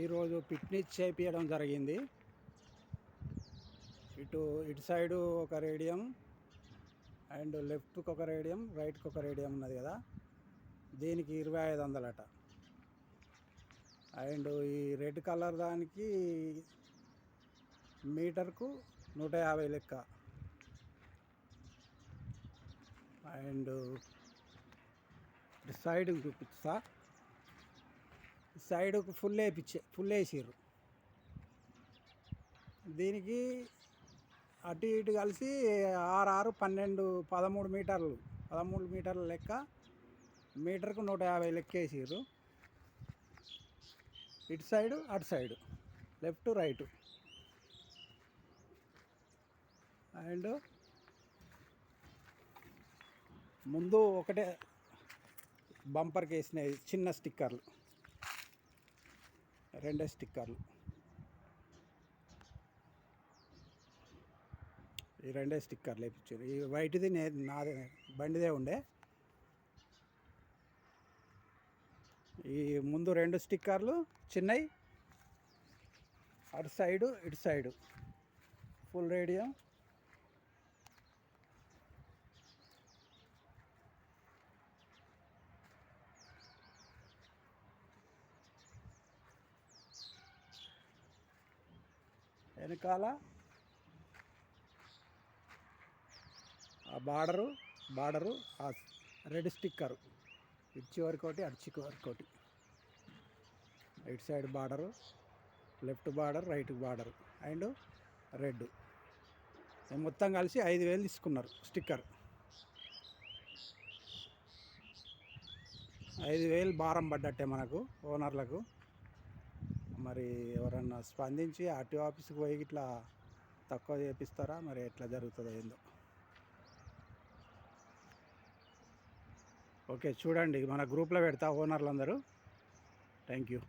ఈరోజు పిక్నిక్ చేపించడం జరిగింది. ఇటు సైడు ఒక రేడియం అండ్ లెఫ్ట్కి ఒక రేడియం, రైట్కి ఒక రేడియం ఉన్నది కదా, దీనికి 2500 అట. అండ్ ఈ రెడ్ కలర్ దానికి మీటర్కు 150 లెక్క. అండ్ సైడ్ చూపిస్తా, సైడ్కు ఫుల్ వేసిర్రు. దీనికి అటు ఇటు కలిసి 6, 12, 13 మీటర్లు, 13 మీటర్ల లెక్క. మీటర్కు 150 లెక్క వేసిర్రు. ఇటు సైడు అటు సైడు, లెఫ్ట్ రైట్. అండ్ ముందు ఒకటే బంపర్కి వేసినాయి చిన్న స్టిక్కర్లు, 2 స్టిక్కర్లు. ఈ 2 స్టిక్కర్లు వేయించారు. ఈ వైట్ది నాదే, బండిదే ఉండే. ఈ ముందు 2 స్టిక్కర్లు చిన్నవి, అటు సైడు ఇటు సైడు ఫుల్ రేడియం. వెనకాల ఆ బార్డరు ఆ రెడ్ స్టిక్కరు, ఇటు చివరికి ఒకటి అటు చివరికి ఒకటి. ఇటు side border, left border, right border and red. మొత్తం కలిసి 5000 తీసుకున్నారు స్టిక్కర్. 5000 భారం పడ్డట్టే మనకు ఓనర్లకు. మరి ఎవరన్నా స్పందించి ఆర్టీఓ ఆఫీస్కి పోయి ఇట్లా తక్కువ చేపిస్తారా, మరి ఎట్లా జరుగుతుందో ఏందో. ఓకే, చూడండి, మన గ్రూప్లో పెడతా ఓనర్లు అందరూ. Thank you.